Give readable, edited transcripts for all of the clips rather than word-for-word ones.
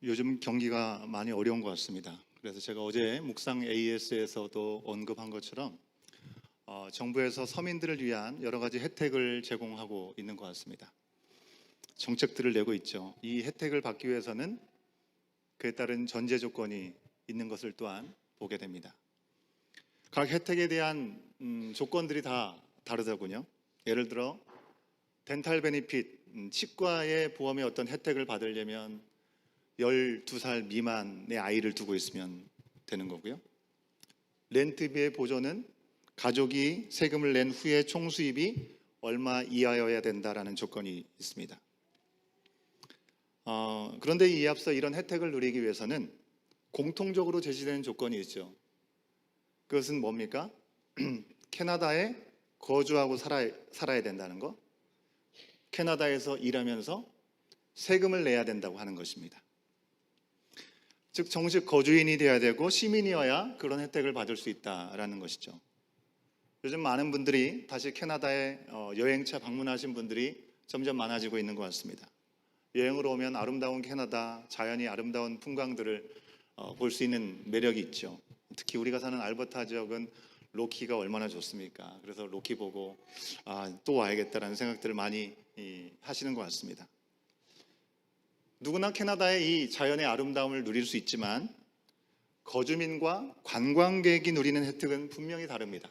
요즘 경기가 많이 어려운 것 같습니다. 그래서 제가 어제 묵상 AS에서도 언급한 것처럼 정부에서 서민들을 위한 여러 가지 혜택을 제공하고 있는 것 같습니다. 정책들을 내고 있죠. 이 혜택을 받기 위해서는 그에 따른 전제 조건이 있는 것을 또한 보게 됩니다. 각 혜택에 대한 조건들이 다 다르더군요. 예를 들어 덴탈 베니핏, 치과의 보험의 어떤 혜택을 받으려면 12살 미만의 아이를 두고 있으면 되는 거고요. 렌트비의 보조는 가족이 세금을 낸 후에 총수입이 얼마 이하여야 된다라는 조건이 있습니다. 그런데 이에 앞서 이런 혜택을 누리기 위해서는 공통적으로 제시되는 조건이 있죠. 그것은 뭡니까? 캐나다에 거주하고 살아야 된다는 거, 캐나다에서 일하면서 세금을 내야 된다고 하는 것입니다. 즉 정식 거주인이 되어야 되고 시민이어야 그런 혜택을 받을 수 있다라는 것이죠. 요즘 많은 분들이 다시 캐나다에 여행차 방문하신 분들이 점점 많아지고 있는 것 같습니다. 여행으로 오면 아름다운 캐나다, 자연이 아름다운 풍광들을 볼 수 있는 매력이 있죠. 특히 우리가 사는 알버타 지역은 로키가 얼마나 좋습니까? 그래서 로키 보고 또 와야겠다라는 생각들을 많이 하시는 것 같습니다. 누구나 캐나다의 이 자연의 아름다움을 누릴 수 있지만 거주민과 관광객이 누리는 혜택은 분명히 다릅니다.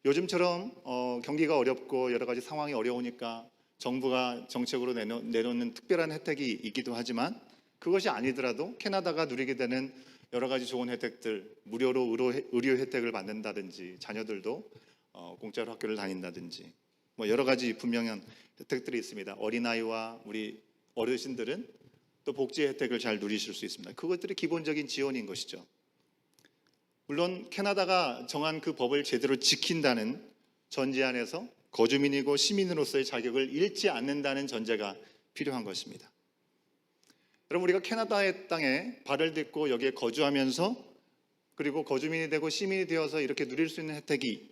요즘처럼 경기가 어렵고 여러 가지 상황이 어려우니까 정부가 정책으로 내놓는 특별한 혜택이 있기도 하지만 그것이 아니더라도 캐나다가 누리게 되는 여러 가지 좋은 혜택들, 무료로 의료 혜택을 받는다든지 자녀들도 공짜로 학교를 다닌다든지 여러 가지 분명한 혜택들이 있습니다. 어린아이와 우리 어르신들은 또 복지 혜택을 잘 누리실 수 있습니다. 그것들이 기본적인 지원인 것이죠. 물론 캐나다가 정한 그 법을 제대로 지킨다는 전제 안에서 거주민이고 시민으로서의 자격을 잃지 않는다는 전제가 필요한 것입니다. 여러분, 우리가 캐나다의 땅에 발을 딛고 여기에 거주하면서 그리고 거주민이 되고 시민이 되어서 이렇게 누릴 수 있는 혜택이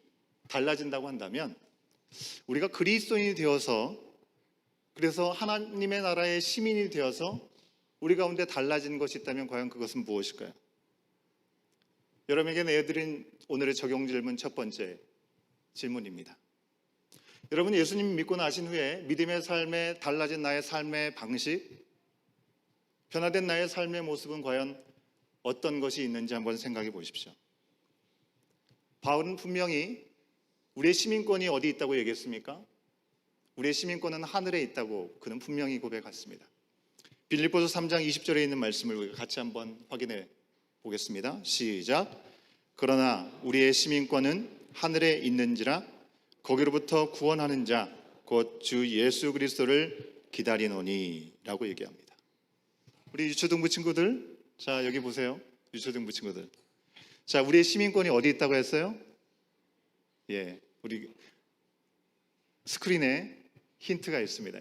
달라진다고 한다면 우리가 그리스도인이 되어서 그래서 하나님의 나라의 시민이 되어서 우리 가운데 달라진 것이 있다면 과연 그것은 무엇일까요? 여러분에게 내어드린 오늘의 적용 질문 첫 번째 질문입니다. 여러분, 예수님 믿고 나신 후에 믿음의 삶에 달라진 나의 삶의 방식, 변화된 나의 삶의 모습은 과연 어떤 것이 있는지 한번 생각해 보십시오. 바울은 분명히 우리의 시민권이 어디 있다고 얘기했습니까? 우리의 시민권은 하늘에 있다고 그는 분명히 고백했습니다. 빌립보서 3장 20절에 있는 말씀을 우리가 같이 한번 확인해 보겠습니다. 시작. 그러나 우리의 시민권은 하늘에 있는지라 거기로부터 구원하는 자 곧 주 예수 그리스도를 기다리노니 라고 얘기합니다. 우리 유초등부 친구들, 자 여기 보세요. 유초등부 친구들, 자 우리의 시민권이 어디 있다고 했어요? 우리 스크린에 힌트가 있습니다.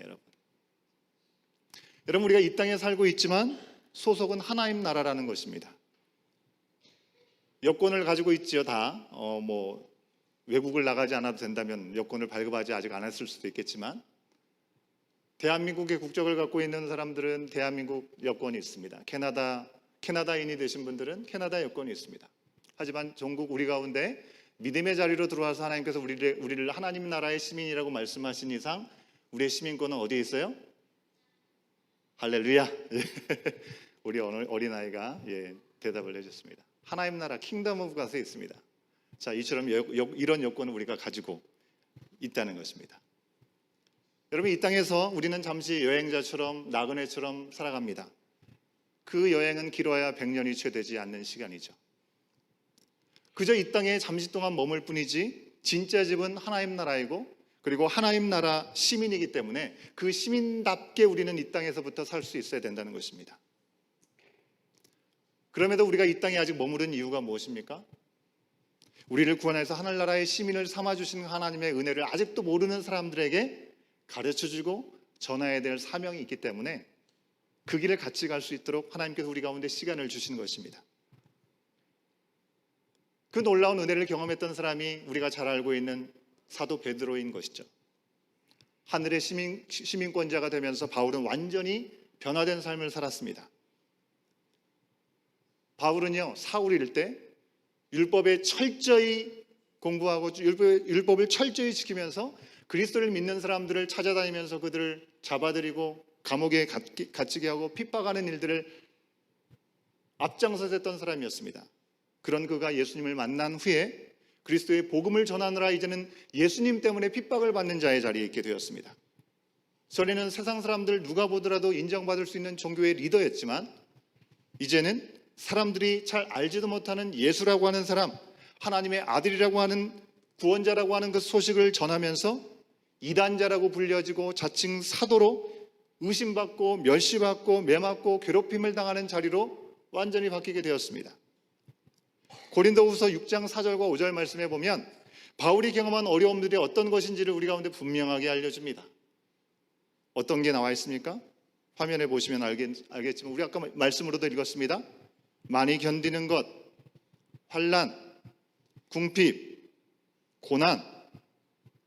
여러분 우리가 이 땅에 살고 있지만 소속은 하나님 나라라는 것입니다. 여권을 가지고 있지요. 다 외국을 나가지 않아도 된다면 여권을 발급하지 아직 않았을 수도 있겠지만 대한민국의 국적을 갖고 있는 사람들은 대한민국 여권이 있습니다. 캐나다인이 되신 분들은 캐나다 여권이 있습니다. 하지만 전국 우리 가운데 믿음의 자리로 들어와서 하나님께서 우리를 하나님 나라의 시민이라고 말씀하신 이상 우리의 시민권은 어디에 있어요? 할렐루야. 우리 어린아이가 대답을 해줬습니다. 하나님 나라 킹덤 오브 갓에 있습니다. 자, 이처럼 이런 여권을 우리가 가지고 있다는 것입니다. 여러분, 이 땅에서 우리는 잠시 여행자처럼 나그네처럼 살아갑니다. 그 여행은 길어야 100년이 채 되지 않는 시간이죠. 그저 이 땅에 잠시 동안 머물 뿐이지 진짜 집은 하나님 나라이고 그리고 하나님 나라 시민이기 때문에 그 시민답게 우리는 이 땅에서부터 살 수 있어야 된다는 것입니다. 그럼에도 우리가 이 땅에 아직 머무른 이유가 무엇입니까? 우리를 구원해서 하늘나라의 시민을 삼아주신 하나님의 은혜를 아직도 모르는 사람들에게 가르쳐주고 전해야 될 사명이 있기 때문에 그 길을 같이 갈 수 있도록 하나님께서 우리 가운데 시간을 주시는 것입니다. 그 놀라운 은혜를 경험했던 사람이 우리가 잘 알고 있는 사도 베드로인 것이죠. 하늘의 시민권자가 되면서 바울은 완전히 변화된 삶을 살았습니다. 바울은요, 사울일 때 율법에 철저히 공부하고 율법을 철저히 지키면서 그리스도를 믿는 사람들을 찾아다니면서 그들을 잡아들이고 감옥에 갇히게 하고 핍박하는 일들을 앞장서서 했던 사람이었습니다. 그런 그가 예수님을 만난 후에 그리스도의 복음을 전하느라 이제는 예수님 때문에 핍박을 받는 자의 자리에 있게 되었습니다. 전에는 세상 사람들 누가 보더라도 인정받을 수 있는 종교의 리더였지만 이제는 사람들이 잘 알지도 못하는 예수라고 하는 사람, 하나님의 아들이라고 하는 구원자라고 하는 그 소식을 전하면서 이단자라고 불려지고 자칭 사도로 의심받고 멸시받고 매맞고 괴롭힘을 당하는 자리로 완전히 바뀌게 되었습니다. 고린도후서 6장 4절과 5절 말씀에 보면 바울이 경험한 어려움들이 어떤 것인지를 우리 가운데 분명하게 알려줍니다. 어떤 게 나와 있습니까? 화면에 보시면 알겠지만 우리 아까 말씀으로도 읽었습니다. 많이 견디는 것, 환난, 궁핍, 고난,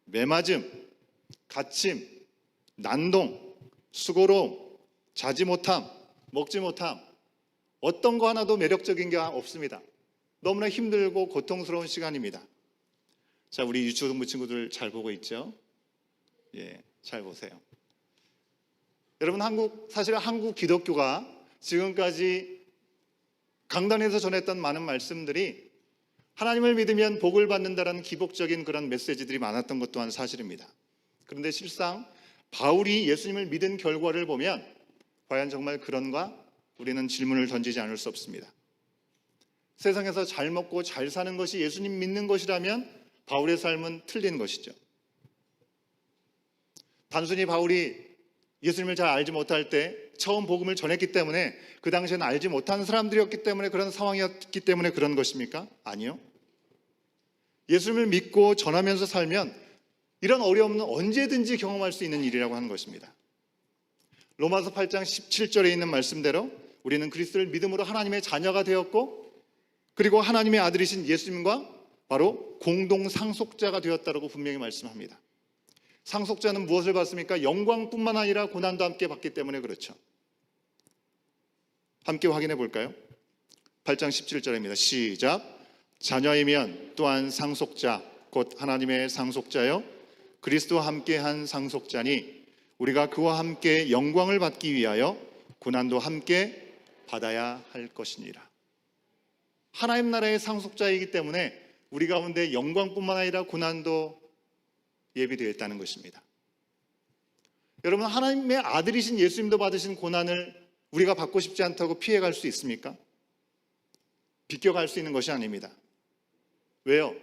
매맞음, 갇힘, 난동, 수고로움, 자지 못함, 먹지 못함, 어떤 거 하나도 매력적인 게 없습니다. 너무나 힘들고 고통스러운 시간입니다. 자, 우리 유치원부 친구들 잘 보고 있죠? 예, 잘 보세요. 여러분, 사실 한국 기독교가 지금까지 강단에서 전했던 많은 말씀들이 하나님을 믿으면 복을 받는다라는 기복적인 그런 메시지들이 많았던 것 또한 사실입니다. 그런데 실상 바울이 예수님을 믿은 결과를 보면 과연 정말 그런가? 우리는 질문을 던지지 않을 수 없습니다. 세상에서 잘 먹고 잘 사는 것이 예수님 믿는 것이라면 바울의 삶은 틀린 것이죠. 단순히 바울이 예수님을 잘 알지 못할 때 처음 복음을 전했기 때문에 그 당시에는 알지 못하는 사람들이었기 때문에 그런 상황이었기 때문에 그런 것입니까? 아니요. 예수님을 믿고 전하면서 살면 이런 어려움은 언제든지 경험할 수 있는 일이라고 하는 것입니다. 로마서 8장 17절에 있는 말씀대로 우리는 그리스도를 믿음으로 하나님의 자녀가 되었고 그리고 하나님의 아들이신 예수님과 바로 공동 상속자가 되었다고 분명히 말씀합니다. 상속자는 무엇을 받습니까? 영광뿐만 아니라 고난도 함께 받기 때문에 그렇죠. 함께 확인해 볼까요? 8장 17절입니다. 시작. 자녀이면 또한 상속자 곧 하나님의 상속자요 그리스도와 함께한 상속자니 우리가 그와 함께 영광을 받기 위하여 고난도 함께 받아야 할 것이니라. 하나님 나라의 상속자이기 때문에 우리 가운데 영광뿐만 아니라 고난도 예비되어 있다는 것입니다. 여러분, 하나님의 아들이신 예수님도 받으신 고난을 우리가 받고 싶지 않다고 피해갈 수 있습니까? 비껴갈 수 있는 것이 아닙니다. 왜요?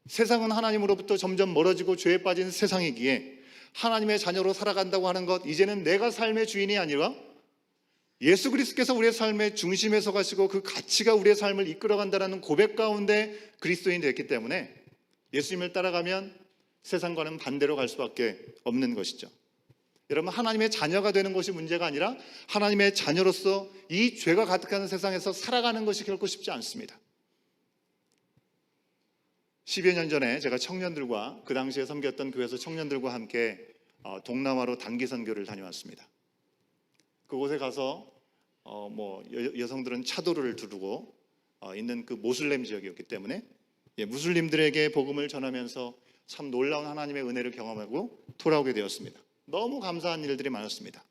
세상은 하나님으로부터 점점 멀어지고 죄에 빠진 세상이기에 하나님의 자녀로 살아간다고 하는 것, 이제는 내가 삶의 주인이 아니라 예수 그리스도께서 우리의 삶의 중심에 서가시고 그 가치가 우리의 삶을 이끌어간다는 고백 가운데 그리스도인이 됐기 때문에 예수님을 따라가면 세상과는 반대로 갈 수밖에 없는 것이죠. 여러분, 하나님의 자녀가 되는 것이 문제가 아니라 하나님의 자녀로서 이 죄가 가득한 세상에서 살아가는 것이 결코 쉽지 않습니다. 10여 년 전에 제가 청년들과 그 당시에 섬겼던 교회에서 청년들과 함께 동남아로 단기 선교를 다녀왔습니다. 그곳에 가서 여성들은 차도를 두르고 있는 그 모슬렘 지역이었기 때문에 무슬림들에게 복음을 전하면서 참 놀라운 하나님의 은혜를 경험하고 돌아오게 되었습니다. 너무 감사한 일들이 많았습니다.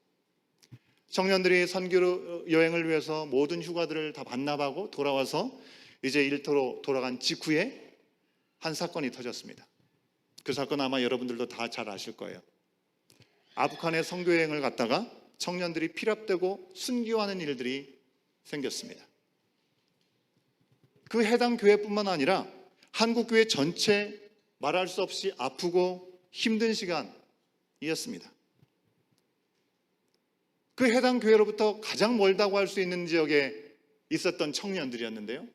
청년들이 선교 여행을 위해서 모든 휴가들을 다 반납하고 돌아와서 이제 일터로 돌아간 직후에 한 사건이 터졌습니다. 그 사건 아마 여러분들도 다 잘 아실 거예요. 아프간에 선교 여행을 갔다가 청년들이 피랍되고 순교하는 일들이 생겼습니다. 그 해당 교회뿐만 아니라 한국 교회 전체 말할 수 없이 아프고 힘든 시간이었습니다. 그 해당 교회로부터 가장 멀다고 할 수 있는 지역에 있었던 청년들이었는데요.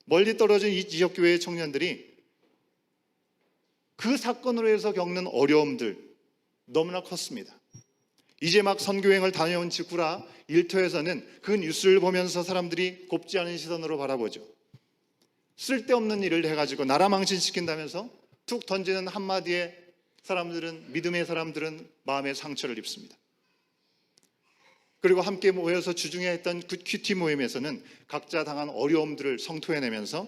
멀리 떨어진 이 지역 교회의 청년들이 그 사건으로 해서 겪는 어려움들 너무나 컸습니다. 이제 막 선교행을 다녀온 직후라 일터에서는 그 뉴스를 보면서 사람들이 곱지 않은 시선으로 바라보죠. 쓸데없는 일을 해가지고 나라 망신시킨다면서 툭 던지는 한마디에 믿음의 사람들은 마음의 상처를 입습니다. 그리고 함께 모여서 주중에 했던 그 큐티 모임에서는 각자 당한 어려움들을 성토해내면서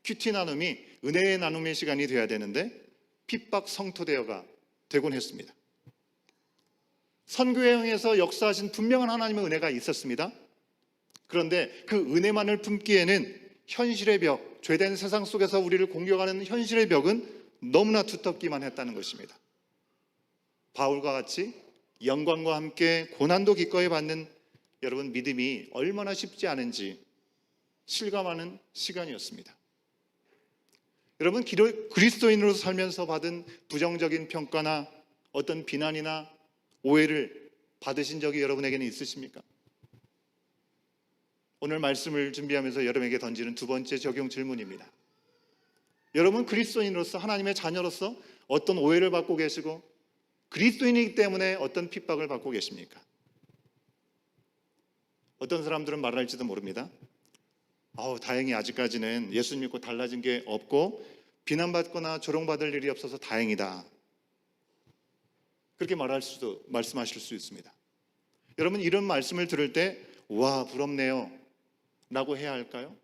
큐티 나눔이 은혜의 나눔의 시간이 되어야 되는데 핍박 성토대여가 되곤 했습니다. 선교행에서 역사하신 분명한 하나님의 은혜가 있었습니다. 그런데 그 은혜만을 품기에는 현실의 벽, 죄된 세상 속에서 우리를 공격하는 현실의 벽은 너무나 두텁기만 했다는 것입니다. 바울과 같이 영광과 함께 고난도 기꺼이 받는 여러분 믿음이 얼마나 쉽지 않은지 실감하는 시간이었습니다. 여러분 그리스도인으로 살면서 받은 부정적인 평가나 어떤 비난이나 오해를 받으신 적이 여러분에게는 있으십니까? 오늘 말씀을 준비하면서 여러분에게 던지는 두 번째 적용 질문입니다. 여러분 그리스도인으로서 하나님의 자녀로서 어떤 오해를 받고 계시고 그리스도인이기 때문에 어떤 핍박을 받고 계십니까? 어떤 사람들은 말할지도 모릅니다. 다행히 아직까지는 예수 믿고 달라진 게 없고 비난받거나 조롱받을 일이 없어서 다행이다. 그렇게 말씀하실 수 있습니다. 여러분 이런 말씀을 들을 때 와 부럽네요 라고 해야 할까요?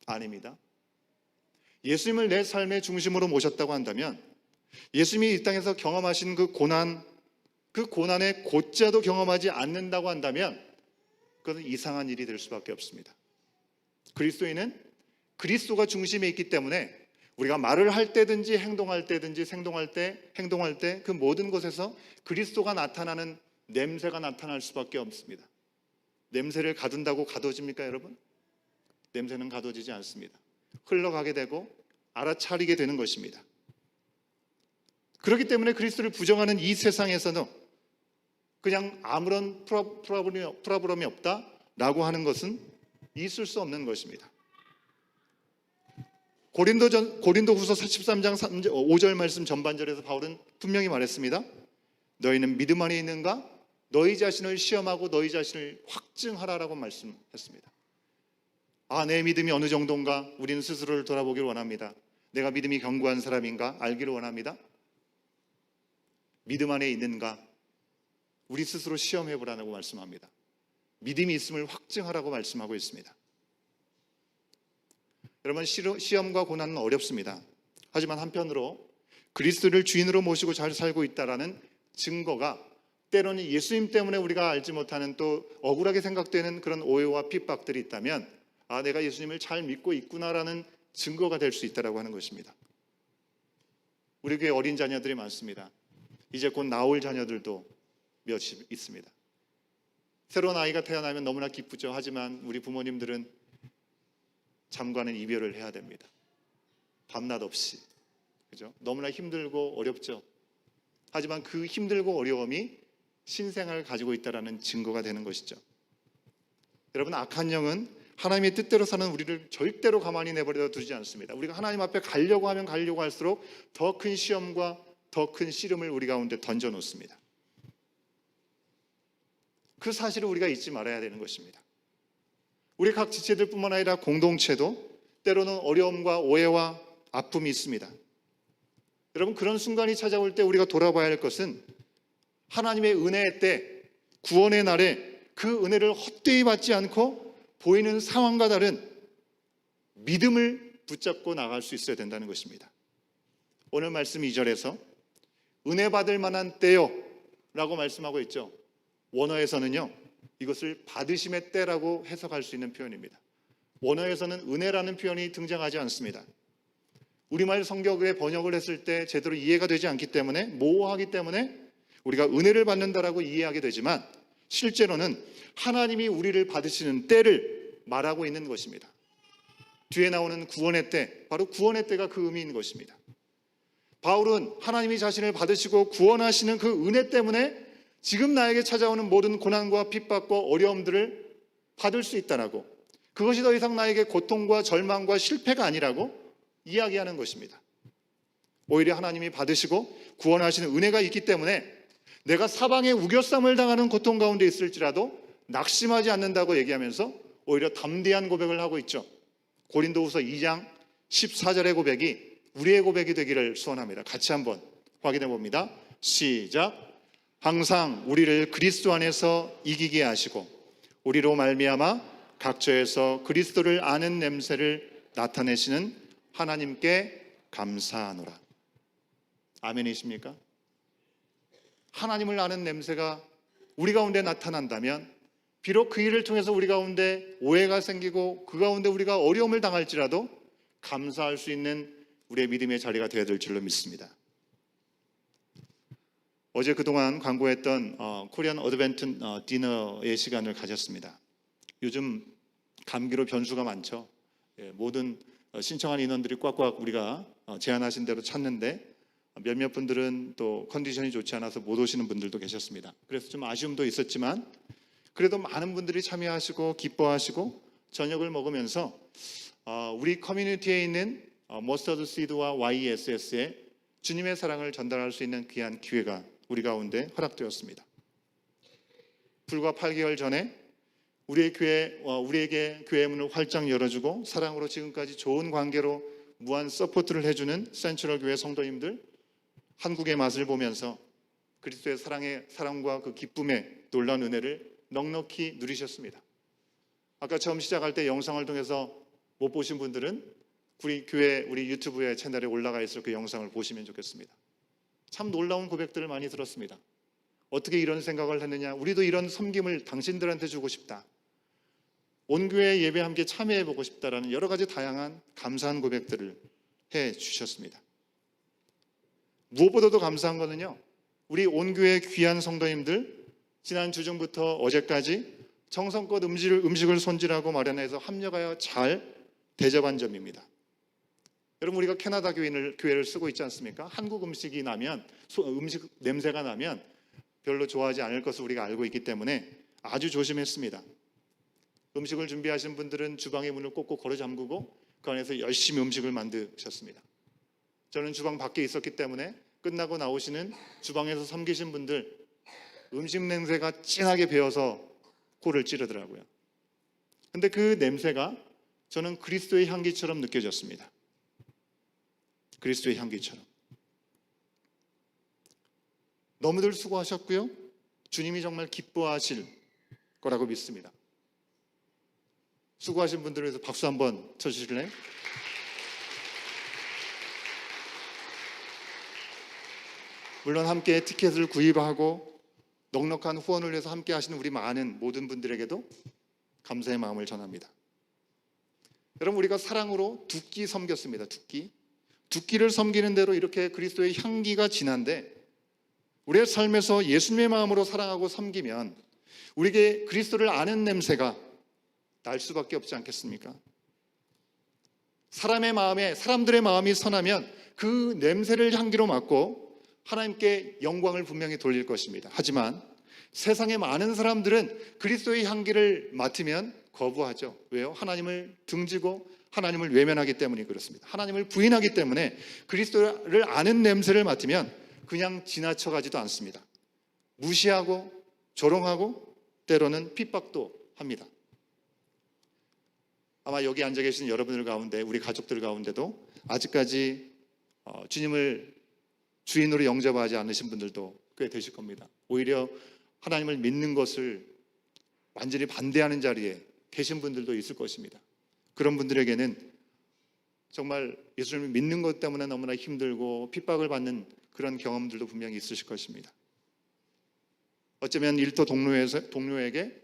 아닙니다. 예수님을 내 삶의 중심으로 모셨다고 한다면 예수님이 이 땅에서 경험하신 그 고난의 고자도 경험하지 않는다고 한다면 그것은 이상한 일이 될 수밖에 없습니다. 그리스도인은 그리스도가 중심에 있기 때문에 우리가 말을 할 때든지 행동할 때 그 모든 곳에서 그리스도가 나타나는 냄새가 나타날 수밖에 없습니다. 냄새를 가둔다고 가둬집니까 여러분? 냄새는 가둬지지 않습니다. 흘러가게 되고 알아차리게 되는 것입니다. 그렇기 때문에 그리스도를 부정하는 이 세상에서는 그냥 아무런 프라브럼이 없다라고 하는 것은 있을 수 없는 것입니다. 고린도후서 13장 5절 말씀 전반절에서 바울은 분명히 말했습니다. 너희는 믿음 안에 있는가? 너희 자신을 시험하고 너희 자신을 확증하라라고 말씀했습니다. 내 믿음이 어느 정도인가? 우리는 스스로를 돌아보기를 원합니다. 내가 믿음이 견고한 사람인가? 알기를 원합니다. 믿음 안에 있는가? 우리 스스로 시험해보라고 말씀합니다. 믿음이 있음을 확증하라고 말씀하고 있습니다. 여러분 시험과 고난은 어렵습니다. 하지만 한편으로 그리스도를 주인으로 모시고 잘 살고 있다라는 증거가 때로는 예수님 때문에 우리가 알지 못하는 또 억울하게 생각되는 그런 오해와 핍박들이 있다면 내가 예수님을 잘 믿고 있구나라는 증거가 될 수 있다라고 하는 것입니다. 우리 교회 어린 자녀들이 많습니다. 이제 곧 나올 자녀들도 몇십 있습니다. 새로운 아이가 태어나면 너무나 기쁘죠. 하지만 우리 부모님들은 잠깐은 이별을 해야 됩니다. 밤낮 없이. 그죠? 너무나 힘들고 어렵죠. 하지만 그 힘들고 어려움이 신생아를 가지고 있다는 증거가 되는 것이죠. 여러분 악한 영은 하나님의 뜻대로 사는 우리를 절대로 가만히 내버려 두지 않습니다. 우리가 하나님 앞에 가려고 하면 가려고 할수록 더 큰 시험과 더 큰 씨름을 우리 가운데 던져놓습니다. 그 사실을 우리가 잊지 말아야 되는 것입니다. 우리 각 지체들뿐만 아니라 공동체도 때로는 어려움과 오해와 아픔이 있습니다. 여러분 그런 순간이 찾아올 때 우리가 돌아봐야 할 것은 하나님의 은혜의 때 구원의 날에 그 은혜를 헛되이 받지 않고 보이는 상황과 다른 믿음을 붙잡고 나갈 수 있어야 된다는 것입니다. 오늘 말씀 2절에서 은혜 받을 만한 때요 라고 말씀하고 있죠. 원어에서는요 이것을 받으심의 때라고 해석할 수 있는 표현입니다. 원어에서는 은혜라는 표현이 등장하지 않습니다. 우리말 성경에 번역을 했을 때 제대로 이해가 되지 않기 때문에 모호하기 때문에 우리가 은혜를 받는다라고 이해하게 되지만 실제로는 하나님이 우리를 받으시는 때를 말하고 있는 것입니다. 뒤에 나오는 구원의 때, 바로 구원의 때가 그 의미인 것입니다. 바울은 하나님이 자신을 받으시고 구원하시는 그 은혜 때문에 지금 나에게 찾아오는 모든 고난과 핍박과 어려움들을 받을 수 있다라고, 그것이 더 이상 나에게 고통과 절망과 실패가 아니라고 이야기하는 것입니다. 오히려 하나님이 받으시고 구원하시는 은혜가 있기 때문에 내가 사방에 우겨쌈을 당하는 고통 가운데 있을지라도 낙심하지 않는다고 얘기하면서 오히려 담대한 고백을 하고 있죠. 고린도후서 2장 14절의 고백이 우리의 고백이 되기를 소원합니다. 같이 한번 확인해 봅니다. 시작. 항상 우리를 그리스도 안에서 이기게 하시고 우리로 말미암아 각처에서 그리스도를 아는 냄새를 나타내시는 하나님께 감사하노라. 아멘이십니까? 하나님을 아는 냄새가 우리 가운데 나타난다면 비록 그 일을 통해서 우리 가운데 오해가 생기고 그 가운데 우리가 어려움을 당할지라도 감사할 수 있는 우리의 믿음의 자리가 되어야 될 줄로 믿습니다. 어제 그동안 광고했던 코리안 어드벤트 디너의 시간을 가졌습니다. 요즘 감기로 변수가 많죠. 모든 신청한 인원들이 꽉꽉 우리가 제안하신 대로 찾는데 몇몇 분들은 또 컨디션이 좋지 않아서 못 오시는 분들도 계셨습니다. 그래서 좀 아쉬움도 있었지만 그래도 많은 분들이 참여하시고 기뻐하시고 저녁을 먹으면서 우리 커뮤니티에 있는 머스터드 시드와 YSS에 주님의 사랑을 전달할 수 있는 귀한 기회가 우리 가운데 허락되었습니다. 불과 8개월 전에 우리에게 교회 문을 활짝 열어주고 사랑으로 지금까지 좋은 관계로 무한 서포트를 해주는 센트럴 교회 성도님들, 한국의 맛을 보면서 그리스도의 사랑과 그 기쁨의 놀라운 은혜를 넉넉히 누리셨습니다. 아까 처음 시작할 때 영상을 통해서 못 보신 분들은 우리 교회 우리 유튜브의 채널에 올라가 있을 그 영상을 보시면 좋겠습니다. 참 놀라운 고백들을 많이 들었습니다. 어떻게 이런 생각을 했느냐, 우리도 이런 섬김을 당신들한테 주고 싶다, 온 교회 예배 함께 참여해보고 싶다라는 여러 가지 다양한 감사한 고백들을 해주셨습니다. 무엇보다도 감사한 것은요, 우리 온 교회 귀한 성도님들 지난 주중부터 어제까지 정성껏 음식을 손질하고 마련해서 합력하여 잘 대접한 점입니다. 여러분, 우리가 캐나다 교회를 쓰고 있지 않습니까? 한국 음식이 나면, 음식 냄새가 나면 별로 좋아하지 않을 것을 우리가 알고 있기 때문에 아주 조심했습니다. 음식을 준비하신 분들은 주방의 문을 꼭꼭 걸어 잠그고 그 안에서 열심히 음식을 만드셨습니다. 저는 주방 밖에 있었기 때문에 끝나고 나오시는 주방에서 섬기신 분들 음식 냄새가 진하게 배어서 코를 찌르더라고요. 근데 그 냄새가 저는 그리스도의 향기처럼 느껴졌습니다. 그리스도의 향기처럼. 너무들 수고하셨고요, 주님이 정말 기뻐하실 거라고 믿습니다. 수고하신 분들을 위해서 박수 한번 쳐주실래요? 물론 함께 티켓을 구입하고 넉넉한 후원을 위해서 함께 하시는 우리 많은 모든 분들에게도 감사의 마음을 전합니다. 여러분, 우리가 사랑으로 두 끼 섬겼습니다. 두 끼를 섬기는 대로 이렇게 그리스도의 향기가 진한데 우리의 삶에서 예수님의 마음으로 사랑하고 섬기면 우리에게 그리스도를 아는 냄새가 날 수밖에 없지 않겠습니까? 사람들의 마음이 선하면 그 냄새를 향기로 맡고 하나님께 영광을 분명히 돌릴 것입니다. 하지만 세상의 많은 사람들은 그리스도의 향기를 맡으면 거부하죠. 왜요? 하나님을 등지고 하나님을 외면하기 때문이 그렇습니다. 하나님을 부인하기 때문에 그리스도를 아는 냄새를 맡으면 그냥 지나쳐가지도 않습니다. 무시하고 조롱하고 때로는 핍박도 합니다. 아마 여기 앉아 계신 여러분들 가운데, 우리 가족들 가운데도 아직까지 주님을 주인으로 영접하지 않으신 분들도 꽤 되실 겁니다. 오히려 하나님을 믿는 것을 완전히 반대하는 자리에 계신 분들도 있을 것입니다. 그런 분들에게는 정말 예수님을 믿는 것 때문에 너무나 힘들고 핍박을 받는 그런 경험들도 분명히 있으실 것입니다. 어쩌면 일터 동료에게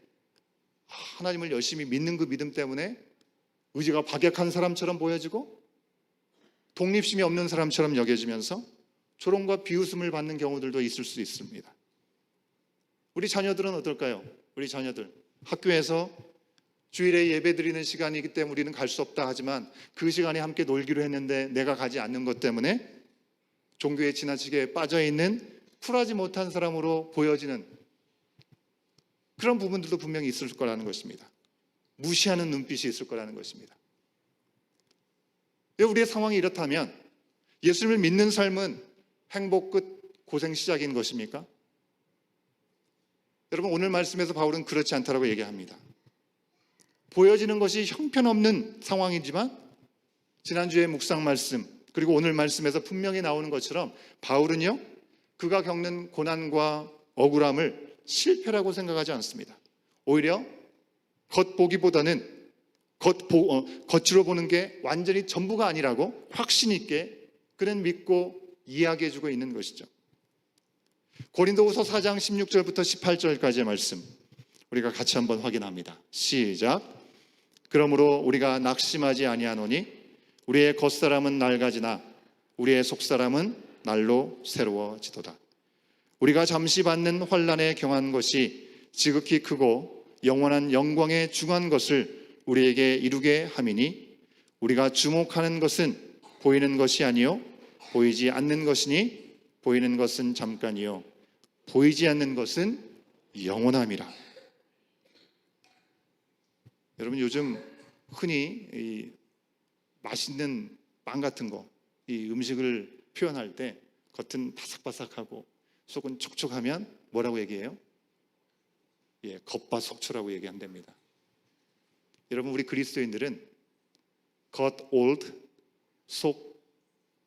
하나님을 열심히 믿는 그 믿음 때문에 의지가 박약한 사람처럼 보여지고 독립심이 없는 사람처럼 여겨지면서 조롱과 비웃음을 받는 경우들도 있을 수 있습니다. 우리 자녀들은 어떨까요? 우리 자녀들 학교에서 주일에 예배 드리는 시간이기 때문에 우리는 갈 수 없다 하지만 그 시간에 함께 놀기로 했는데 내가 가지 않는 것 때문에 종교에 지나치게 빠져있는 쿨하지 못한 사람으로 보여지는 그런 부분들도 분명히 있을 거라는 것입니다. 무시하는 눈빛이 있을 거라는 것입니다. 왜 우리의 상황이 이렇다면 예수님을 믿는 삶은 행복 끝 고생 시작인 것입니까? 여러분, 오늘 말씀에서 바울은 그렇지 않다라고 얘기합니다. 보여지는 것이 형편없는 상황이지만 지난주에 묵상 말씀 그리고 오늘 말씀에서 분명히 나오는 것처럼 바울은요, 그가 겪는 고난과 억울함을 실패라고 생각하지 않습니다. 오히려 겉보기보다는 겉으로 보는 게 완전히 전부가 아니라고 확신 있게 그는 믿고 이야기해주고 있는 것이죠. 고린도후서 4장 16절부터 18절까지의 말씀 우리가 같이 한번 확인합니다. 시작. 그러므로 우리가 낙심하지 아니하노니 우리의 겉사람은 낡아지나 우리의 속사람은 날로 새로워지도다. 우리가 잠시 받는 환난에 경한 것이 지극히 크고 영원한 영광에 중한 것을 우리에게 이루게 함이니 우리가 주목하는 것은 보이는 것이 아니요 보이지 않는 것이니 보이는 것은 잠깐이요 보이지 않는 것은 영원함이라. 여러분 요즘 흔히 이 맛있는 빵 같은 거, 이 음식을 표현할 때 겉은 바삭바삭하고 속은 촉촉하면 뭐라고 얘기해요? 겉바속촉이라고 얘기한답니다. 여러분 우리 그리스도인들은 겉 old, 속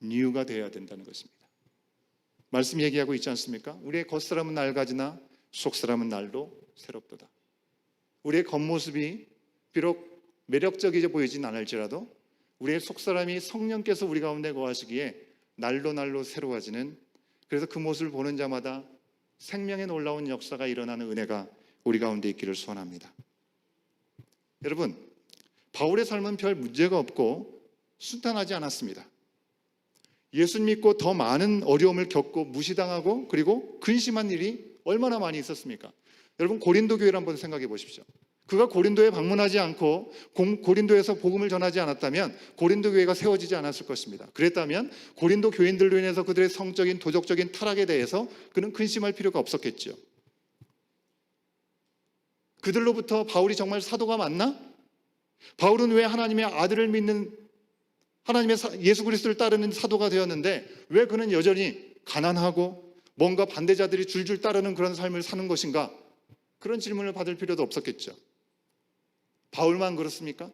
new가 되어야 된다는 것입니다. 말씀 얘기하고 있지 않습니까? 우리의 겉사람은 낡아지나 속사람은 날로 새롭도다. 우리의 겉모습이 비록 매력적이게 보이진 않을지라도 우리의 속사람이 성령께서 우리 가운데 거하시기에 날로 새로워지는, 그래서 그 모습을 보는 자마다 생명의 놀라운 역사가 일어나는 은혜가 우리 가운데 있기를 소원합니다. 여러분, 바울의 삶은 별 문제가 없고 순탄하지 않았습니다. 예수 믿고 더 많은 어려움을 겪고 무시당하고 그리고 근심한 일이 얼마나 많이 있었습니까? 여러분 고린도 교회를 한번 생각해 보십시오. 그가 고린도에 방문하지 않고 고린도에서 복음을 전하지 않았다면 고린도 교회가 세워지지 않았을 것입니다. 그랬다면 고린도 교인들로 인해서 그들의 성적인 도덕적인 타락에 대해서 그는 근심할 필요가 없었겠죠. 그들로부터 바울이 정말 사도가 맞나? 바울은 왜 하나님의 아들을 믿는 하나님의 예수 그리스도를 따르는 사도가 되었는데 왜 그는 여전히 가난하고 뭔가 반대자들이 줄줄 따르는 그런 삶을 사는 것인가? 그런 질문을 받을 필요도 없었겠죠. 바울만 그렇습니까?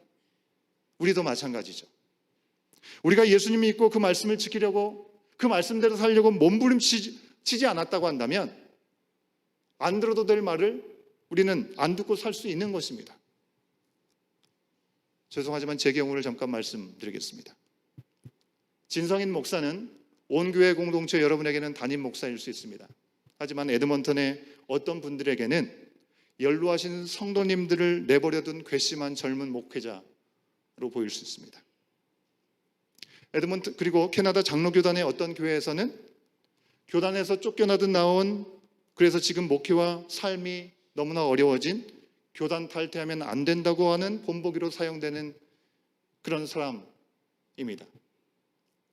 우리도 마찬가지죠. 우리가 예수님 믿고 그 말씀을 지키려고 그 말씀대로 살려고 몸부림치지 않았다고 한다면 안 들어도 될 말을 우리는 안 듣고 살 수 있는 것입니다. 죄송하지만 제 경우를 잠깐 말씀드리겠습니다. 진성인 목사는 온 교회 공동체 여러분에게는 담임 목사일 수 있습니다. 하지만 에드먼턴의 어떤 분들에게는 연로하신 성도님들을 내버려둔 괘씸한 젊은 목회자로 보일 수 있습니다. 에드먼턴 그리고 캐나다 장로교단의 어떤 교회에서는 교단에서 쫓겨나듯 나온, 그래서 지금 목회와 삶이 너무나 어려워진, 교단 탈퇴하면 안 된다고 하는 본보기로 사용되는 그런 사람입니다.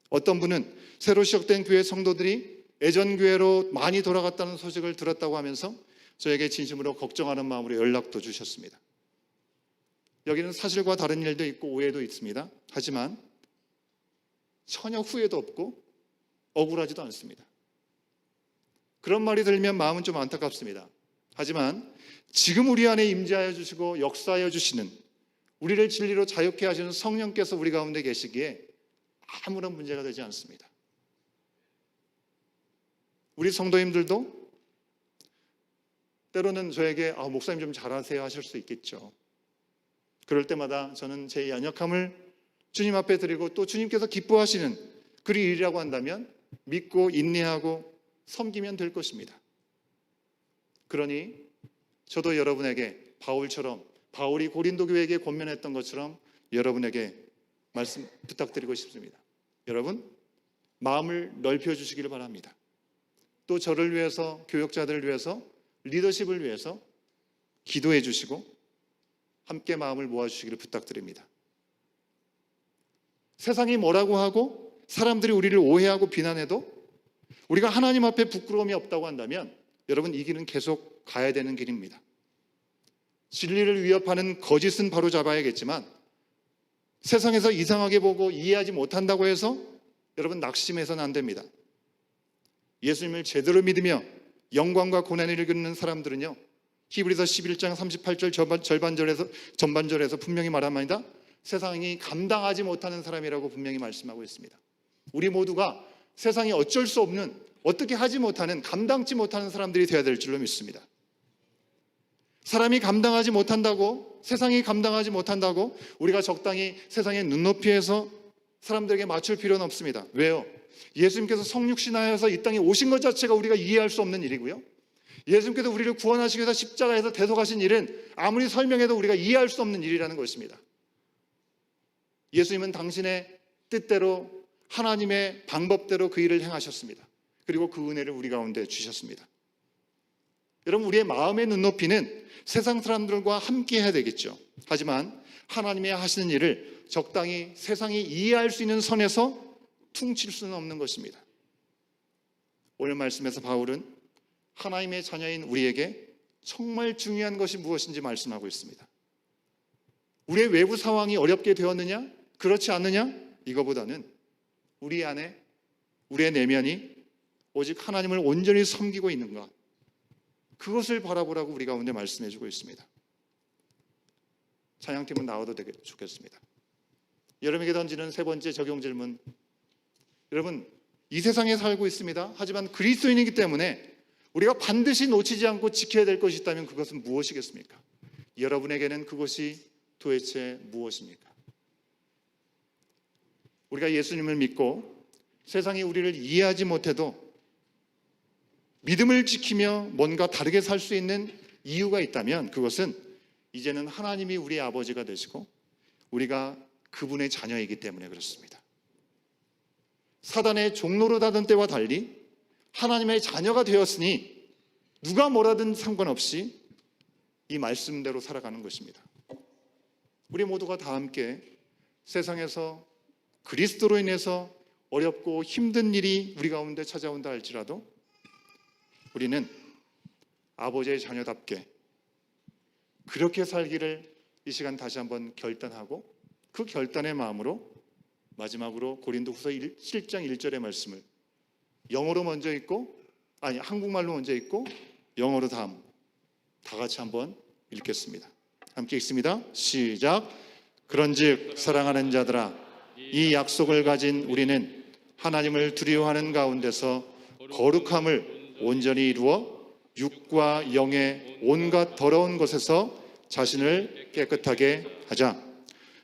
어떤 분은 새로 시작된 교회 성도들이 예전 교회로 많이 돌아갔다는 소식을 들었다고 하면서 저에게 진심으로 걱정하는 마음으로 연락도 주셨습니다. 여기는 사실과 다른 일도 있고 오해도 있습니다. 하지만 전혀 후회도 없고 억울하지도 않습니다. 그런 말이 들리면 마음은 좀 안타깝습니다. 하지만 지금 우리 안에 임재하여 주시고 역사하여 주시는, 우리를 진리로 자유케 하시는 성령께서 우리 가운데 계시기에 아무런 문제가 되지 않습니다. 우리 성도님들도 때로는 저에게 목사님 좀 잘하세요 하실 수 있겠죠. 그럴 때마다 저는 제 연약함을 주님 앞에 드리고 또 주님께서 기뻐하시는 그 일이라고 한다면 믿고 인내하고 섬기면 될 것입니다. 그러니 저도 여러분에게 바울처럼, 바울이 고린도 교회에게 권면했던 것처럼 여러분에게 말씀 부탁드리고 싶습니다. 여러분, 마음을 넓혀주시기를 바랍니다. 또 저를 위해서, 교역자들을 위해서, 리더십을 위해서 기도해 주시고 함께 마음을 모아주시기를 부탁드립니다. 세상이 뭐라고 하고 사람들이 우리를 오해하고 비난해도 우리가 하나님 앞에 부끄러움이 없다고 한다면 여러분, 이 길은 계속 가야 되는 길입니다. 진리를 위협하는 거짓은 바로 잡아야겠지만 세상에서 이상하게 보고 이해하지 못한다고 해서 여러분 낙심해서는 안 됩니다. 예수님을 제대로 믿으며 영광과 고난을 이기는 사람들은요, 히브리서 11장 38절 전반절에서 분명히 말합니다. 세상이 감당하지 못하는 사람이라고 분명히 말씀하고 있습니다. 우리 모두가 세상이 어쩔 수 없는 어떻게 하지 못하는, 감당치 못하는 사람들이 되어야 될 줄로 믿습니다. 사람이 감당하지 못한다고, 세상이 감당하지 못한다고 우리가 적당히 세상의 눈높이에서 사람들에게 맞출 필요는 없습니다. 왜요? 예수님께서 성육신하여서 이 땅에 오신 것 자체가 우리가 이해할 수 없는 일이고요. 예수님께서 우리를 구원하시기 위해서 십자가에서 대속하신 일은 아무리 설명해도 우리가 이해할 수 없는 일이라는 것입니다. 예수님은 당신의 뜻대로 하나님의 방법대로 그 일을 행하셨습니다. 그리고 그 은혜를 우리 가운데 주셨습니다. 여러분, 우리의 마음의 눈높이는 세상 사람들과 함께 해야 되겠죠. 하지만 하나님의 하시는 일을 적당히 세상이 이해할 수 있는 선에서 퉁칠 수는 없는 것입니다. 오늘 말씀에서 바울은 하나님의 자녀인 우리에게 정말 중요한 것이 무엇인지 말씀하고 있습니다. 우리의 외부 상황이 어렵게 되었느냐? 그렇지 않느냐? 이거보다는 우리 안에, 우리의 내면이 오직 하나님을 온전히 섬기고 있는가? 그것을 바라보라고 우리 가운데 말씀해주고 있습니다. 찬양팀은 나와도 좋겠습니다. 여러분에게 던지는 세 번째 적용 질문. 여러분, 이 세상에 살고 있습니다. 하지만 그리스도인이기 때문에 우리가 반드시 놓치지 않고 지켜야 될 것이 있다면 그것은 무엇이겠습니까? 여러분에게는 그것이 도대체 무엇입니까? 우리가 예수님을 믿고 세상이 우리를 이해하지 못해도 믿음을 지키며 뭔가 다르게 살 수 있는 이유가 있다면 그것은 이제는 하나님이 우리의 아버지가 되시고 우리가 그분의 자녀이기 때문에 그렇습니다. 사단의 종로로 닫은 때와 달리 하나님의 자녀가 되었으니 누가 뭐라든 상관없이 이 말씀대로 살아가는 것입니다. 우리 모두가 다 함께 세상에서 그리스도로 인해서 어렵고 힘든 일이 우리 가운데 찾아온다 할지라도 우리는 아버지의 자녀답게 그렇게 살기를 이 시간 다시 한번 결단하고 그 결단의 마음으로 마지막으로 고린도후서 7장 1절의 말씀을 영어로 먼저 읽고 한국말로 먼저 읽고 영어로 다 같이 한번 읽겠습니다. 함께 읽습니다. 시작. 그런즉 사랑하는 자들아 이 약속을 가진 우리는 하나님을 두려워하는 가운데서 거룩함을 온전히 이루어 육과 영의 온갖 더러운 것에서 자신을 깨끗하게 하자.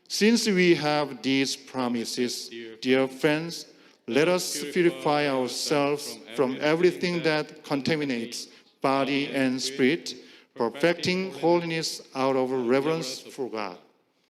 Since we have these promises, dear friends, let us purify ourselves from everything that contaminates body and spirit, perfecting holiness out of reverence for God.